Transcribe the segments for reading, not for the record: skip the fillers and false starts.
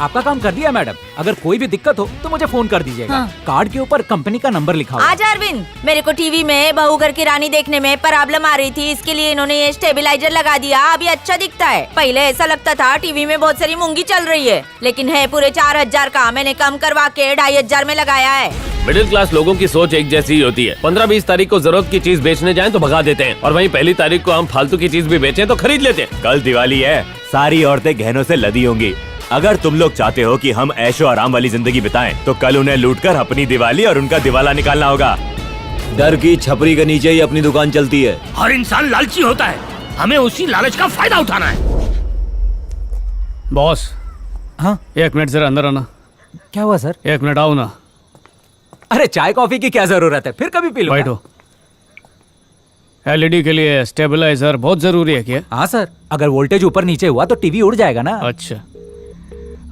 आपका काम कर दिया मैडम। अगर कोई भी दिक्कत हो तो मुझे फोन कर दीजिएगा। हाँ। कार्ड के ऊपर कंपनी का नंबर लिखा हुआ है। आज अरविंद, मेरे को टीवी में बहू घर की रानी देखने में प्रॉब्लम आ रही थी, इसके लिए इन्होंने ये स्टेबलाइजर लगा दिया। अभी अच्छा दिखता है। पहले ऐसा लगता था टीवी में बहुत सारी मूंगी चल रही है, लेकिन है पूरे 4000 का। मैंने कम करवा के 2500 में लगाया है। मिडिल क्लास लोगों की सोच एक जैसी ही होती है। 15-20 तारीख को जरूरत की चीज बेचने जाएं तो भगा देते हैं, और वहीं पहली तारीख को हम फालतू की चीज भी बेचें तो खरीद लेते हैं। कल दिवाली है, सारी औरतें गहनों से लदी होंगी। अगर तुम लोग चाहते हो कि हम ऐशो आराम वाली जिंदगी बिताएं, तो कल उन्हें लूटकर अपनी दिवाली और उनका दिवाला निकालना होगा। डर की छपरी के नीचे ही अपनी दुकान चलती है। हर इंसान लालची होता है, हमें उसी लालच का फायदा उठाना है। बॉस, हाँ 1 मिनट जरा अंदर आना। क्या हुआ सर? 1 मिनट आओ ना। अरे चाय कॉफी की क्या जरूरत है, फिर कभी पी लूंगा। बैठो। एलईडी के लिए स्टेबलाइजर बहुत जरूरी है क्या? हाँ सर, अगर वोल्टेज ऊपर नीचे हुआ तो टीवी उड़ जाएगा ना। अच्छा।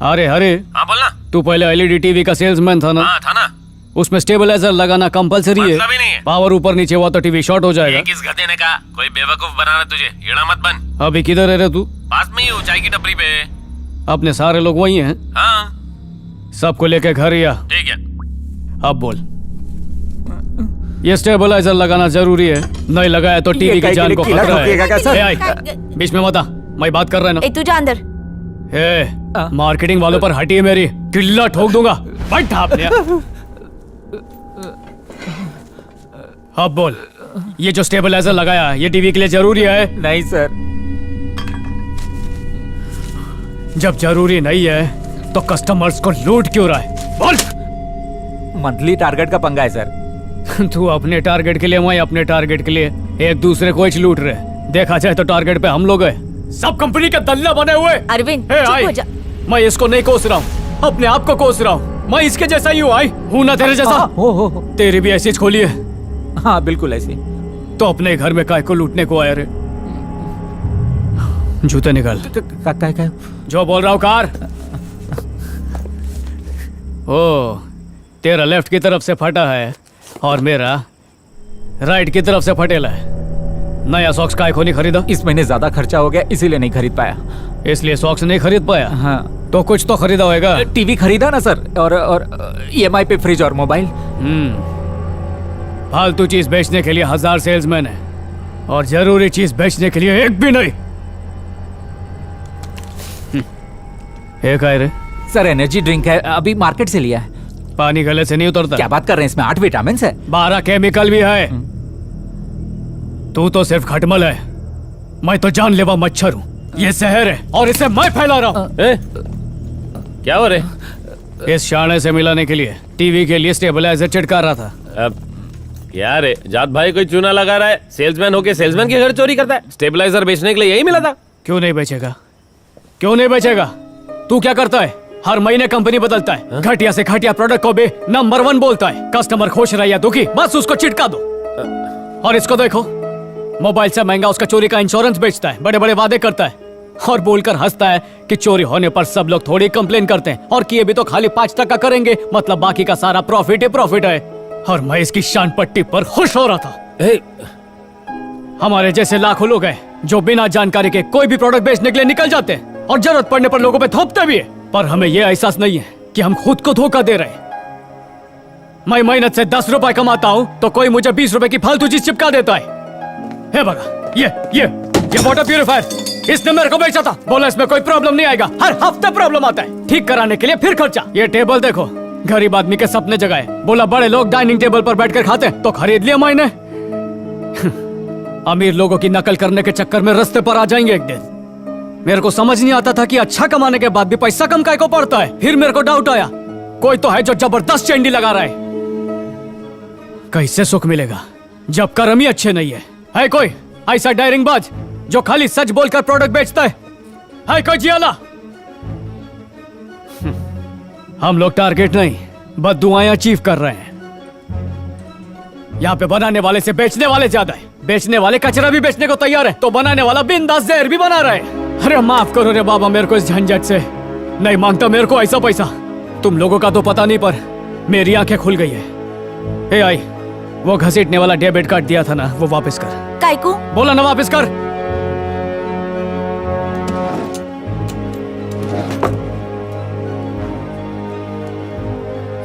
अरे हरे, हाँ बोलना। तू पहले एलईडी टीवी का सेल्समैन था ना? हाँ था ना। उसमें स्टेबलाइजर लगाना कंपलसरी है। मतलब ही नहीं है। पावर ऊपर नीचे हुआ तो टीवी शॉर्ट हो जाएगा। ये किस गधे ने कहा? कोई बेवकूफ बनाना तुझे, येड़ा मत बन। अभी किधर है रे तू? पास में ही हूँ, चाय की टपरी पे। अपने सारे लोग वही हैं? हाँ सबको लेके घर या? ठीक है। अब बोल। ये स्टेबलाइजर लगाना जरूरी है, नहीं लगाया तो टीवी की जान को खतरा है। ए, आई, बीच में मत आ, मैं बात कर रहा है ना। तू जा अंदर। मार्केटिंग वालों पर हटी है मेरी, किल्ला ठोक दूंगा। बैठ आपने। अब बोल, ये जो स्टेबलाइजर लगाया ये टीवी के लिए जरूरी है? नहीं सर। जब जरूरी नहीं है तो कस्टमर्स को लूट क्यों रहा है? बोल। मंथली टारगेट का पंगा है सर। तू अपने टारगेट के लिए, मैं अपने टारगेट के लिए, एक दूसरे को ही लूट रहे। देखा जाए तो टारगेट पे हम लोग हैं, सब कंपनी के दल्ला बने हुए। अरविंद हे, चुप आई, हो जा। मैं इसको नहीं कोस रहा हूँ, अपने आप को कोस रहा हूँ। मैं इसके जैसा ही हूँ, आई हूँ ना तेरे जैसा। हो। तेरी भी ऐसी खोली है। हाँ बिल्कुल ऐसी। तो अपने घर में काय को लूटने को आया रे? जूते निकाल। क्या? जो बोल रहा हूँ कार। ओ, तेरा लेफ्ट की तरफ से फटा है और मेरा राइट की तरफ से फटेला है। नया सॉक्स काय को नहीं खरीदा? इस महीने ज्यादा खर्चा हो गया इसीलिए नहीं खरीद पाया। इसलिए सॉक्स नहीं खरीद पाया? हाँ। तो कुछ तो खरीदा होगा। टीवी खरीदा ना सर, और EMI पे फ्रिज और मोबाइल। फालतू चीज बेचने के लिए 1000 सेल्समैन है, और जरूरी चीज बेचने के लिए एक भी नहीं। एक आए रे? सर एनर्जी ड्रिंक है, अभी मार्केट से लिया है। पानी गले से नहीं उतरता। क्या बात कर रहे हैं, इसमें 8 विटामिन है। 12 केमिकल भी है। तू तो सिर्फ खटमल है, मैं तो जानलेवा मच्छर हूँ। ये जहर है और इसे मैं फैला रहा हूँ। क्या हो रहे? इस शाणे से मिलाने के लिए टीवी के लिए स्टेबलाइजर चिटका रहा था। अब क्या रे, जात भाई कोई चूना लगा रहा है? सेल्समैन होके सेल्समैन के घर चोरी करता है? स्टेबलाइजर बेचने के लिए यही मिला था। क्यों नहीं बेचेगा? क्यों नहीं बेचेगा? तू क्या करता है? हर महीने कंपनी बदलता है, घटिया से घटिया प्रोडक्ट को भी नंबर 1 बोलता है। कस्टमर खुश रहे या दुखी, बस उसको चिटका दो। और इसको देखो, मोबाइल से महंगा उसका चोरी का इंश्योरेंस बेचता है, बड़े बड़े वादे करता है और बोलकर हंसता है कि चोरी होने पर सब लोग थोड़ी कंप्लेन करते हैं, और किए भी तो खाली 5% करेंगे, मतलब बाकी का सारा प्रॉफिट ही प्रॉफिट है। और मैं इसकी शान पट्टी पर खुश हो रहा था। हमारे जैसे लाखों लोग हैं जो बिना जानकारी के कोई भी प्रोडक्ट बेचने के लिए निकल जाते हैं और जरूरत पड़ने पर लोगों पे थोपते भी है, पर हमें यह एहसास नहीं है कि हम खुद को धोखा दे रहे हैं। मैं मेहनत से 10 रुपए कमाता हूं तो कोई मुझे 20 रुपए की फालतू चीज चिपका देता है। हे भगा, ये वाटर प्यूरिफायर इसने मेरे को बेचा था, बोला इसमें कोई प्रॉब्लम नहीं आएगा। हर हफ्ते प्रॉब्लम आता है, ठीक कराने के लिए फिर खर्चा। ये टेबल देखो, गरीब आदमी के सपने जगाए, बोला बड़े लोग डाइनिंग टेबल पर बैठकर खाते हैं, तो खरीद लिया मैंने। अमीर लोगों की नकल करने के चक्कर में रास्ते पर आ जाएंगे एक दिन। मेरे को समझ नहीं आता था कि अच्छा कमाने के बाद भी पैसा कम काय को पड़ता है। फिर मेरे को डाउट आया, कोई तो है जो जबरदस्त चेंडी लगा रहा है। कैसे सुख मिलेगा जब कर्म ही अच्छे नहीं है कोई ऐसा डायरिंग बाज जो खाली सच बोलकर प्रोडक्ट बेचता है कोई जियाला? हम लोग टारगेट नहीं, बद्दुआएं अचीव कर रहे हैं। यहाँ पे बनाने वाले से बेचने वाले ज्यादा है। बेचने वाले कचरा भी बेचने को तैयार है, तो बनाने वाला बिंदास जहर भी बना रहा है। अरे माफ करो रे बाबा मेरे को इस झंझट से, नहीं मांगता मेरे को ऐसा पैसा। तुम लोगों का तो पता नहीं, पर मेरी आंखें खुल गई है। आई, वो घसीटने वाला डेबिट कार्ड दिया था ना, वो वापस कर। काइकू बोला ना वापस कर।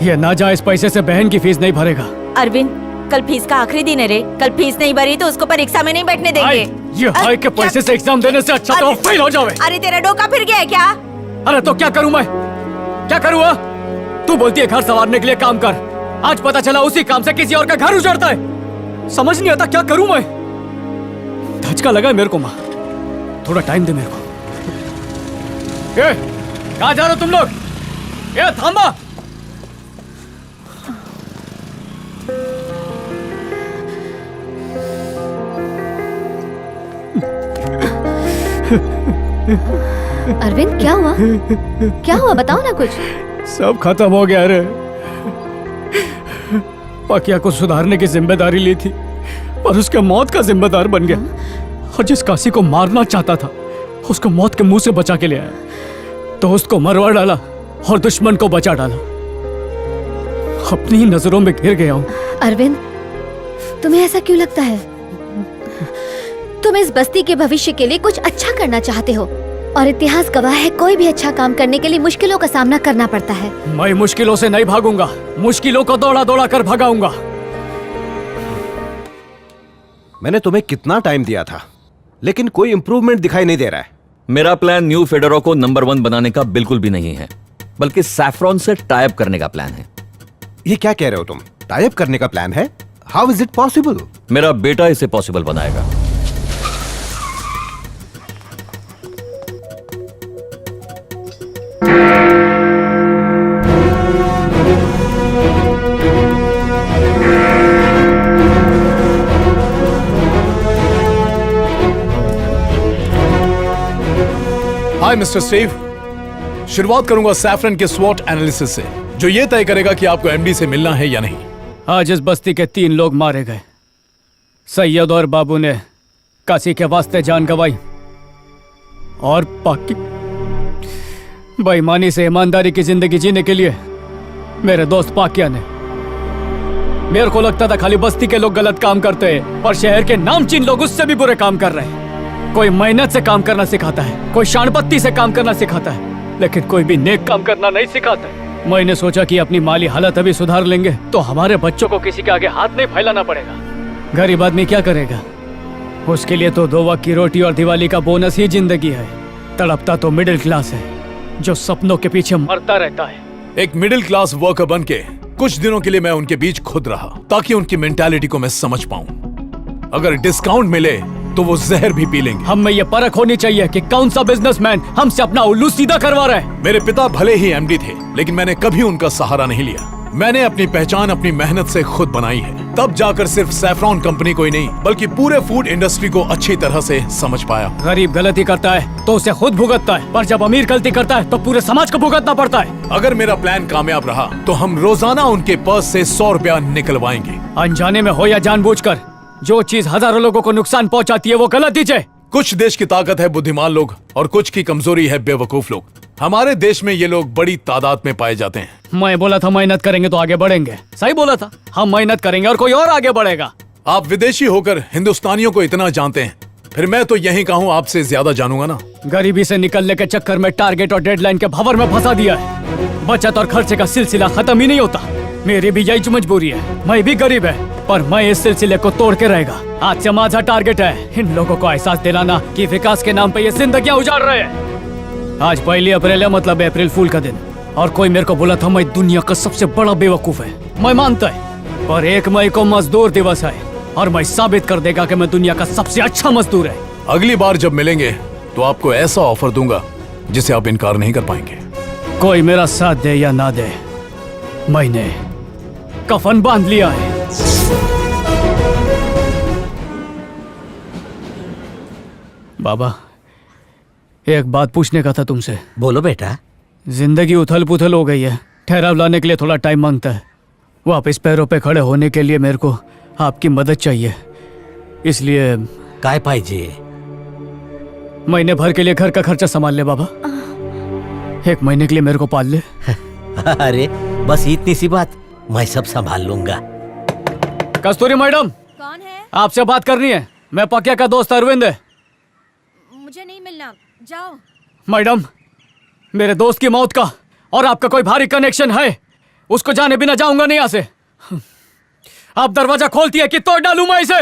ये नाजायज पैसे से बहन की फीस नहीं भरेगा। अरविंद, कल फीस का आखिरी दिन है रे। कल फीस नहीं भरी तो उसको परीक्षा में नहीं बैठने देंगे। ये हाई के पैसे से एग्जाम देने से अच्छा तो फेल हो जावे। अरे तेरा डोका फिर गया है क्या? अरे तो क्या करूं मैं? क्या करूं? तू बोलती है घर संवारने के लिए काम कर, आज पता चला उसी काम से किसी और का घर उजड़ता है। समझ नहीं आता क्या करूं मैं। धचका लगा है मेरे को माँ, थोड़ा टाइम दे मेरे को। कहाँ जा रहे हो तुम लोग? ये थांबा। अरविंद क्या हुआ? क्या हुआ बताओ ना कुछ। सब खत्म हो गया रे। पाकिया को सुधारने की जिम्मेदारी ली थी और उसके मौत का जिम्मेदार बन गया। और जिस काशी को मारना चाहता था उसको मौत के मुंह से बचा के ले आया। दोस्त को मरवा डाला और दुश्मन को बचा डाला। अपनी ही नजरों में घिर गया हूं। अरविंद, तुम्हें ऐसा क्यों लगता है? तुम इस बस्ती के भविष्य के लिए कुछ अच्छा करना चाहते हो और इतिहास गवाह है कोई भी अच्छा काम करने के लिए मुश्किलों का सामना करना पड़ता है। मैं मुश्किलों से नहीं भागूंगा, मुश्किलों को दौड़ा दौड़ा कर भगाऊंगा। मैंने तुम्हें कितना टाइम दिया था लेकिन कोई इंप्रूवमेंट दिखाई नहीं दे रहा है। मेरा प्लान न्यू फेडोरा को नंबर 1 बनाने का बिल्कुल भी नहीं है, बल्कि सैफरॉन से टाई अप करने का प्लान है। ये क्या कह रहे हो तुम? टाई अप करने का प्लान है? How is it possible? मेरा बेटा इसे पॉसिबल बनाएगा। हाय मिस्टर स्टीव, शुरुआत करूंगा सैफरन के स्वॉट एनालिसिस से, जो ये तय करेगा कि आपको एमडी से मिलना है या नहीं। आज इस बस्ती के 3 लोग मारे गए। सैयद और बाबू ने काशी के वास्ते जान गंवाई और पाकि बेईमानी से ईमानदारी की जिंदगी जीने के लिए मेरे दोस्त पाकिया ने। मेरे को लगता था खाली बस्ती के लोग गलत काम करते हैं और शहर के नामचीन लोग उससे भी बुरे काम कर रहे हैं। कोई मेहनत से काम करना सिखाता है, कोई शानपत्ती से काम करना सिखाता है, लेकिन कोई भी नेक काम करना नहीं सिखाता है। मैंने सोचा कि अपनी माली हालत अभी सुधार लेंगे तो हमारे बच्चों को किसी के आगे हाथ नहीं फैलाना पड़ेगा। गरीब आदमी क्या करेगा? उसके लिए तो 2 वक्त की रोटी और दिवाली का बोनस ही जिंदगी है। तड़पता तो मिडिल क्लास है जो सपनों के पीछे मरता रहता है। एक मिडिल क्लास वर्कर बन के कुछ दिनों के लिए मैं उनके बीच खुद रहा ताकि उनकी मेंटालिटी को मैं समझ पाऊं। अगर डिस्काउंट मिले तो वो जहर भी पी लेंगे। हम में ये परख होनी चाहिए कि कौन सा बिजनेसमैन हमसे अपना उल्लू सीधा करवा रहा है। मेरे पिता भले ही एमडी थे, लेकिन मैंने कभी उनका सहारा नहीं लिया। मैंने अपनी पहचान अपनी मेहनत से खुद बनाई है। तब जाकर सिर्फ सैफरॉन कंपनी को ही नहीं बल्कि पूरे फूड इंडस्ट्री को अच्छी तरह से समझ पाया। गरीब गलती करता है तो उसे खुद भुगतता है, पर जब अमीर गलती करता है तो पूरे समाज को भुगतना पड़ता है। अगर मेरा प्लान कामयाब रहा तो हम रोजाना उनके पर्स से 100 रुपया निकलवाएंगे। अनजाने में हो या जानबूझकर, जो चीज हजारों लोगों को नुकसान पहुंचाती है वो गलत दीजिए। कुछ देश की ताकत है बुद्धिमान लोग और कुछ की कमजोरी है बेवकूफ लोग। हमारे देश में ये लोग बड़ी तादाद में पाए जाते हैं। मैं बोला था मेहनत करेंगे तो आगे बढ़ेंगे। सही बोला था, हम मेहनत करेंगे और कोई और आगे बढ़ेगा। आप विदेशी होकर हिंदुस्तानियों को इतना जानते हैं, फिर मैं तो यही कहूँ आपसे ज्यादा जानूंगा ना। गरीबी से निकलने के चक्कर में टारगेट और डेडलाइन के भंवर में फंसा दिया है। बचत और खर्चे का सिलसिला खत्म ही नहीं होता। मेरी भी यही मजबूरी है, मैं भी गरीब है पर मैं इस सिलसिले को तोड़ के रहेगा। आज से माझा टारगेट है इन लोगों को एहसास दिलाना कि विकास के नाम पे ये जिंदगियां उजाड़ रहे हैं। आज 1 अप्रैल है, मतलब अप्रैल फूल का दिन, और कोई मेरे को बोला था मैं दुनिया का सबसे बड़ा बेवकूफ है। मैं मानता है, पर 1 मई को मजदूर दिवस है और मैं साबित कर देगा कि मैं दुनिया का सबसे अच्छा मजदूर है। अगली बार जब मिलेंगे तो आपको ऐसा ऑफर दूंगा जिसे आप इनकार नहीं कर पाएंगे। कोई मेरा साथ दे या ना दे, मैंने कफन बांध लिया है। बाबा, एक बात पूछने का था तुमसे। बोलो बेटा। जिंदगी उथल पुथल हो गई है, ठहराव लाने के लिए थोड़ा टाइम मांगता है। वापस पैरों पे खड़े होने के लिए मेरे को आपकी मदद चाहिए, इसलिए काय पाहिजे? महीने भर के लिए घर का खर्चा संभाल ले बाबा। 1 महीने के लिए मेरे को पाल ले। अरे बस इतनी सी बात, मैं सब संभाल लूंगा। कस्तूरी मैडम, कौन है? आपसे बात करनी है। मैं पकिया का दोस्त अरविंद है। मुझे नहीं मिलना, जाओ। मैडम, मेरे दोस्त की मौत का और आपका कोई भारी कनेक्शन है। उसको जाने बिना जाऊंगा नहीं यहाँ से। आप दरवाजा खोलती है कि तोड़ डालूं मैं इसे।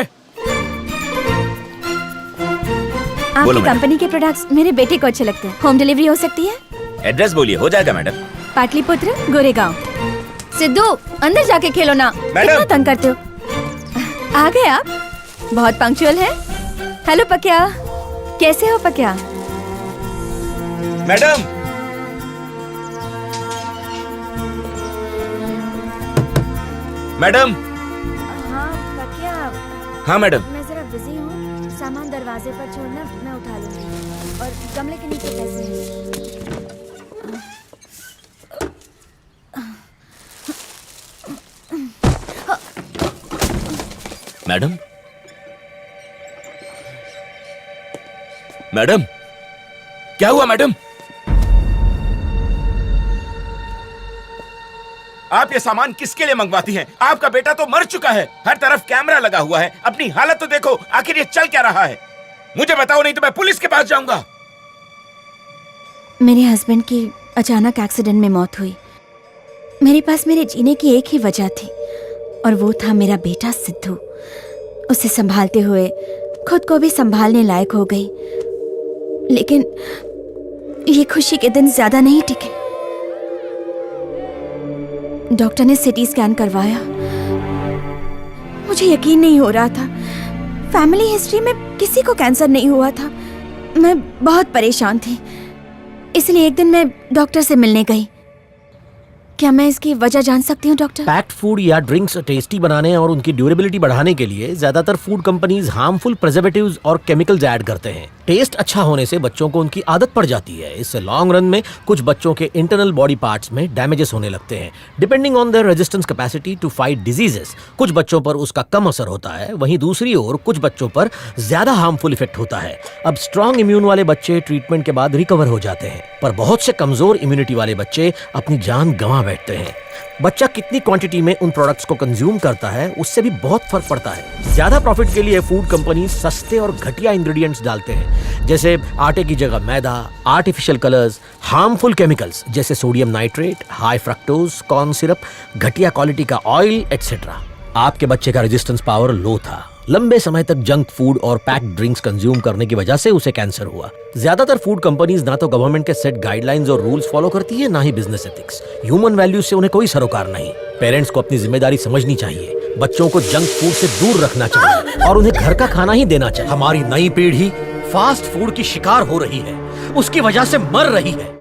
आपकी कंपनी के प्रोडक्ट्स मेरे बेटे को अच्छे लगते हैं। होम डिलीवरी हो सकती है? एड्रेस बोलिए, हो जाएगा मैडम। पाटलिपुत्र, गोरेगांव। सिद्धू, अंदर जाके खेलो ना, कितना तंग करते हो। आ गए आप? बहुत पंक्चुअल है। हेलो पक्या, कैसे हो पक्या? Madam, madam. हाँ पक्या, हाँ मैडम। मैं जरा बिजी हूँ, सामान दरवाजे पर छोड़ना, मैं उठा लूंगी। और गमले के नीचे पैसे हैं। मैडम, मैडम, क्या हुआ मैडम? आप ये सामान किसके लिए मंगवाती हैं? आपका बेटा तो मर चुका है, हर तरफ कैमरा लगा हुआ है, अपनी हालत तो देखो, आखिर ये चल क्या रहा है? मुझे बताओ, नहीं तो मैं पुलिस के पास जाऊंगा। मेरे हस्बैंड की अचानक एक्सीडेंट में मौत हुई। मेरे पास मेरे जीने की एक ही वजह थी, और वो था मेरा बेटा सिद्धू। उसे संभालते हुए खुद को भी संभालने लायक हो गई, लेकिन ये खुशी के दिन ज्यादा नहीं टिके। डॉक्टर ने सिटी स्कैन करवाया। मुझे यकीन नहीं हो रहा था। फैमिली हिस्ट्री में किसी को कैंसर नहीं हुआ था। मैं बहुत परेशान थी, इसलिए एक दिन मैं डॉक्टर से मिलने गई। क्या मैं इसकी वजह जान सकती हूँ डॉक्टर? पैक्ड फूड या ड्रिंक्स टेस्टी बनाने और उनकी ड्यूरेबिलिटी बढ़ाने के लिए ज्यादातर फूड कंपनीज हार्मफुल प्रिजर्वेटिव्स और केमिकल्स ऐड करते हैं। टेस्ट अच्छा होने से बच्चों को उनकी आदत पड़ जाती है। इससे लॉन्ग रन में कुछ बच्चों के इंटरनल बॉडी पार्ट्स में डैमेजेस होने लगते हैं। Depending on their resistance capacity to fight diseases, कुछ बच्चों पर उसका कम असर होता है, वहीं दूसरी ओर कुछ बच्चों पर ज्यादा हार्मफुल इफेक्ट होता है। अब स्ट्रॉन्ग इम्यून वाले बच्चे ट्रीटमेंट के बाद रिकवर हो जाते हैं, पर बहुत से कमजोर इम्यूनिटी वाले बच्चे अपनी जान गंवा बैठते हैं। बच्चा कितनी क्वांटिटी में उन प्रोडक्ट्स को कंज्यूम करता है, उससे भी बहुत फर्क पड़ता है। ज्यादा प्रॉफिट के लिए फूड कंपनी सस्ते और घटिया इंग्रेडिएंट्स डालते हैं, जैसे आटे की जगह मैदा, आर्टिफिशियल कलर्स, हार्मफुल केमिकल्स जैसे sodium nitrate, high fructose corn syrup, घटिया क्वालिटी का ऑयल एटसेट्रा। आपके बच्चे का रेजिस्टेंस पावर लो था। लंबे समय तक जंक फूड और पैक्ड ड्रिंक्स कंज्यूम करने की वजह से उसे कैंसर हुआ। ज्यादातर फूड कंपनीज ना तो गवर्नमेंट के सेट गाइडलाइंस और रूल्स फॉलो करती है, ना ही बिजनेस एथिक्स। ह्यूमन वैल्यूज से उन्हें कोई सरोकार नहीं। पेरेंट्स को अपनी जिम्मेदारी समझनी चाहिए। बच्चों को जंक फूड से दूर रखना चाहिए और उन्हें घर का खाना ही देना चाहिए। हमारी नई पीढ़ी फास्ट फूड की शिकार हो रही है, उसकी वजह से मर रही है।